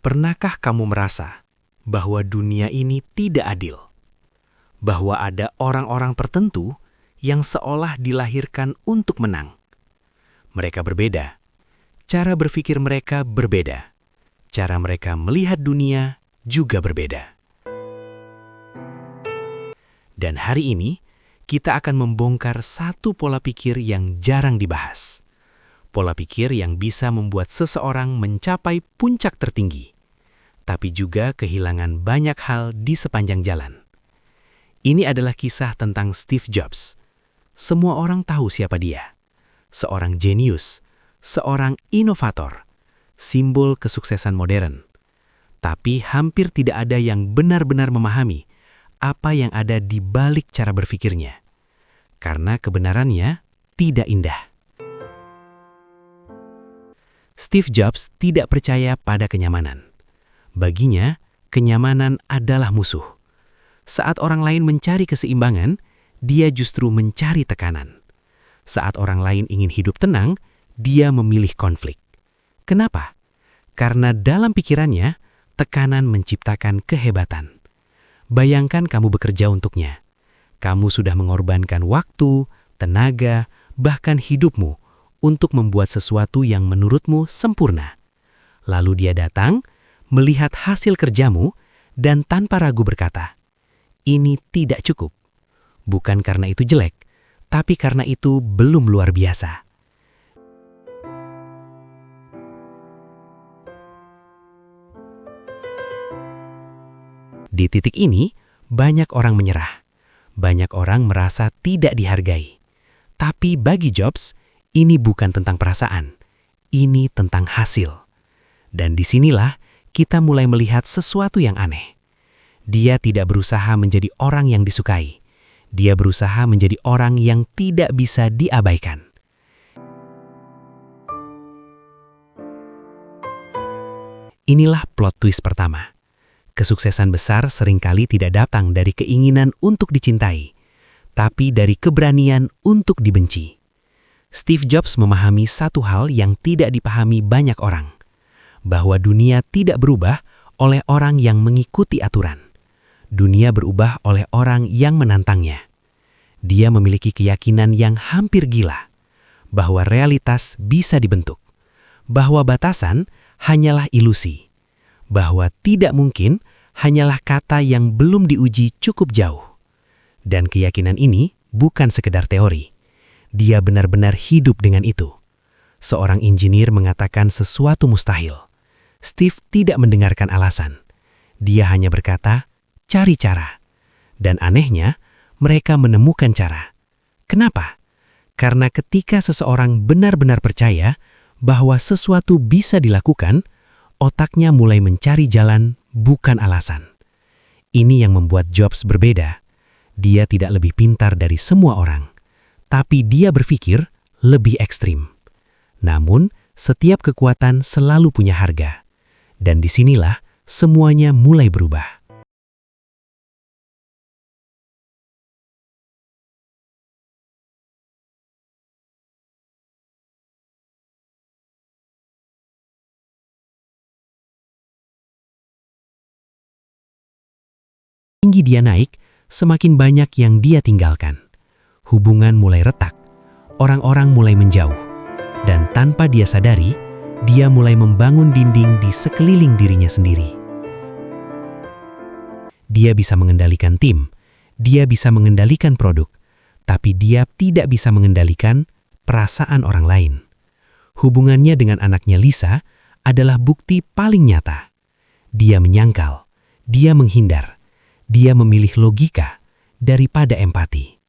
Pernahkah kamu merasa bahwa dunia ini tidak adil? Bahwa ada orang-orang tertentu yang seolah dilahirkan untuk menang? Mereka berbeda. Cara berpikir mereka berbeda. Cara mereka melihat dunia juga berbeda. Dan hari ini, kita akan membongkar satu pola pikir yang jarang dibahas. Pola pikir yang bisa membuat seseorang mencapai puncak tertinggi, tapi juga kehilangan banyak hal di sepanjang jalan. Ini adalah kisah tentang Steve Jobs. Semua orang tahu siapa dia. Seorang jenius, seorang inovator, simbol kesuksesan modern. Tapi hampir tidak ada yang benar-benar memahami apa yang ada di balik cara berpikirnya. Karena kebenarannya tidak indah. Steve Jobs tidak percaya pada kenyamanan. Baginya, kenyamanan adalah musuh. Saat orang lain mencari keseimbangan, dia justru mencari tekanan. Saat orang lain ingin hidup tenang, dia memilih konflik. Kenapa? Karena dalam pikirannya, tekanan menciptakan kehebatan. Bayangkan kamu bekerja untuknya. Kamu sudah mengorbankan waktu, tenaga, bahkan hidupmu untuk membuat sesuatu yang menurutmu sempurna. Lalu dia datang, melihat hasil kerjamu, dan tanpa ragu berkata, "Ini tidak cukup." Bukan karena itu jelek, tapi karena itu belum luar biasa. Di titik ini, banyak orang menyerah. Banyak orang merasa tidak dihargai. Tapi bagi Jobs, ini bukan tentang perasaan. Ini tentang hasil. Dan disinilah kita mulai melihat sesuatu yang aneh. Dia tidak berusaha menjadi orang yang disukai. Dia berusaha menjadi orang yang tidak bisa diabaikan. Inilah plot twist pertama. Kesuksesan besar seringkali tidak datang dari keinginan untuk dicintai, tapi dari keberanian untuk dibenci. Steve Jobs memahami satu hal yang tidak dipahami banyak orang, bahwa dunia tidak berubah oleh orang yang mengikuti aturan. Dunia berubah oleh orang yang menantangnya. Dia memiliki keyakinan yang hampir gila, bahwa realitas bisa dibentuk, bahwa batasan hanyalah ilusi, bahwa tidak mungkin hanyalah kata yang belum diuji cukup jauh. Dan keyakinan ini bukan sekedar teori. Dia benar-benar hidup dengan itu. Seorang insinyur mengatakan sesuatu mustahil. Steve tidak mendengarkan alasan. Dia hanya berkata, "Cari cara." Dan anehnya, mereka menemukan cara. Kenapa? Karena ketika seseorang benar-benar percaya bahwa sesuatu bisa dilakukan, otaknya mulai mencari jalan, bukan alasan. Ini yang membuat Jobs berbeda. Dia tidak lebih pintar dari semua orang, tapi dia berpikir lebih ekstrim. Namun, setiap kekuatan selalu punya harga. Dan disinilah semuanya mulai berubah. Tinggi dia naik, semakin banyak yang dia tinggalkan. Hubungan mulai retak, orang-orang mulai menjauh, dan tanpa dia sadari, dia mulai membangun dinding di sekeliling dirinya sendiri. Dia bisa mengendalikan tim, dia bisa mengendalikan produk, tapi dia tidak bisa mengendalikan perasaan orang lain. Hubungannya dengan anaknya Lisa adalah bukti paling nyata. Dia menyangkal, dia menghindar, dia memilih logika daripada empati.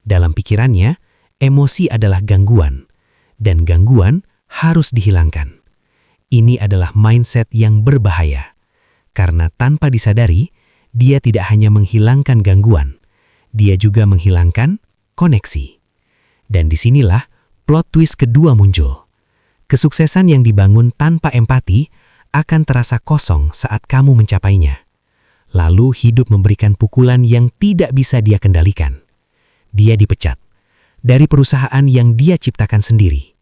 Dalam pikirannya, emosi adalah gangguan, dan gangguan harus dihilangkan. Ini adalah mindset yang berbahaya, karena tanpa disadari, dia tidak hanya menghilangkan gangguan, dia juga menghilangkan koneksi. Dan disinilah plot twist kedua muncul. Kesuksesan yang dibangun tanpa empati akan terasa kosong saat kamu mencapainya. Lalu hidup memberikan pukulan yang tidak bisa dia kendalikan. Dia dipecat dari perusahaan yang dia ciptakan sendiri.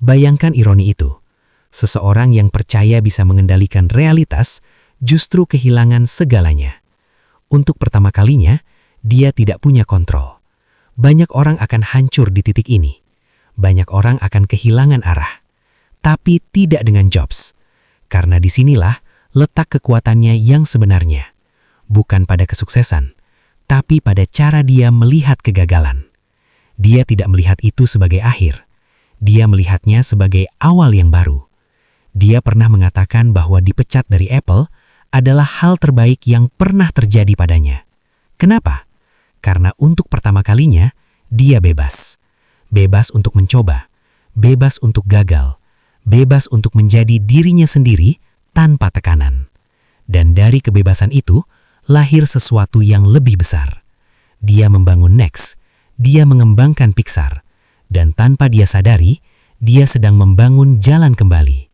Bayangkan ironi itu. Seseorang yang percaya bisa mengendalikan realitas justru kehilangan segalanya. Untuk pertama kalinya, dia tidak punya kontrol. Banyak orang akan hancur di titik ini. Banyak orang akan kehilangan arah. Tapi tidak dengan Jobs. Karena disinilah letak kekuatannya yang sebenarnya. Bukan pada kesuksesan, tapi pada cara dia melihat kegagalan. Dia tidak melihat itu sebagai akhir. Dia melihatnya sebagai awal yang baru. Dia pernah mengatakan bahwa dipecat dari Apple adalah hal terbaik yang pernah terjadi padanya. Kenapa? Karena untuk pertama kalinya, dia bebas. Bebas untuk mencoba, bebas untuk gagal, bebas untuk menjadi dirinya sendiri tanpa tekanan. Dan dari kebebasan itu, lahir sesuatu yang lebih besar. Dia membangun Next, dia mengembangkan Pixar, dan tanpa dia sadari, dia sedang membangun jalan kembali.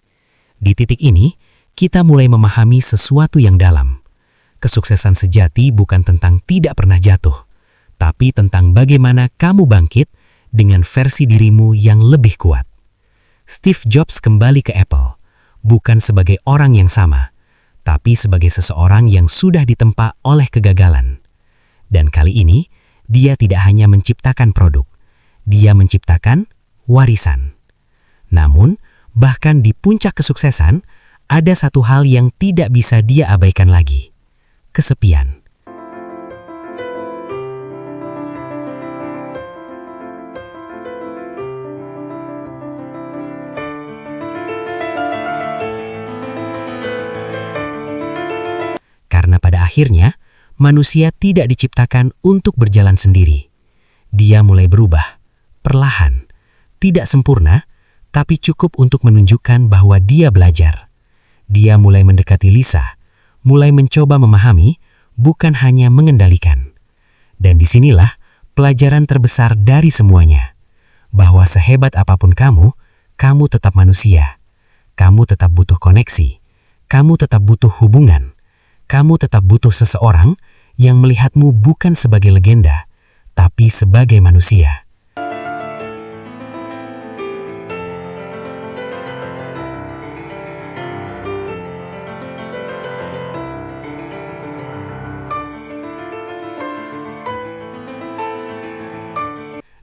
Di titik ini, kita mulai memahami sesuatu yang dalam. Kesuksesan sejati bukan tentang tidak pernah jatuh, tapi tentang bagaimana kamu bangkit dengan versi dirimu yang lebih kuat. Steve Jobs kembali ke Apple, bukan sebagai orang yang sama, tapi sebagai seseorang yang sudah ditempa oleh kegagalan. Dan kali ini, dia tidak hanya menciptakan produk, dia menciptakan warisan. Namun, bahkan di puncak kesuksesan, ada satu hal yang tidak bisa dia abaikan lagi. Kesepian. Karena pada akhirnya, manusia tidak diciptakan untuk berjalan sendiri. Dia mulai berubah, perlahan, tidak sempurna, tapi cukup untuk menunjukkan bahwa dia belajar. Dia mulai mendekati Lisa, mulai mencoba memahami, bukan hanya mengendalikan. Dan disinilah pelajaran terbesar dari semuanya, bahwa sehebat apapun kamu tetap manusia. Kamu tetap butuh koneksi, kamu tetap butuh hubungan, kamu tetap butuh seseorang yang melihatmu bukan sebagai legenda, tapi sebagai manusia.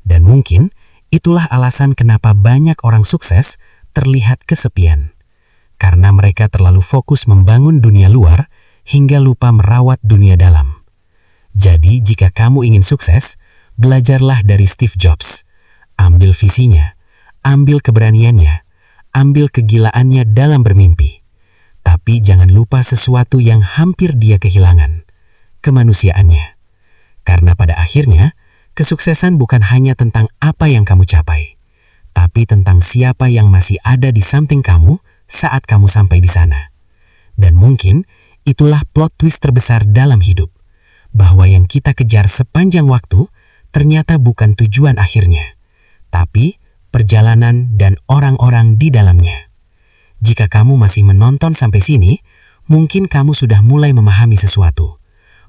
Dan mungkin itulah alasan kenapa banyak orang sukses terlihat kesepian. Karena mereka terlalu fokus membangun dunia luar hingga lupa merawat dunia dalam. Jadi jika kamu ingin sukses, belajarlah dari Steve Jobs. Ambil visinya, ambil keberaniannya, ambil kegilaannya dalam bermimpi. Tapi jangan lupa sesuatu yang hampir dia kehilangan, kemanusiaannya. Karena pada akhirnya, kesuksesan bukan hanya tentang apa yang kamu capai, tapi tentang siapa yang masih ada di samping kamu saat kamu sampai di sana. Dan mungkin itulah plot twist terbesar dalam hidup, bahwa yang kita kejar sepanjang waktu ternyata bukan tujuan akhirnya, tapi perjalanan dan orang-orang di dalamnya. Jika kamu masih menonton sampai sini, mungkin kamu sudah mulai memahami sesuatu,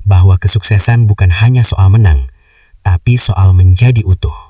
bahwa kesuksesan bukan hanya soal menang, tapi soal menjadi utuh.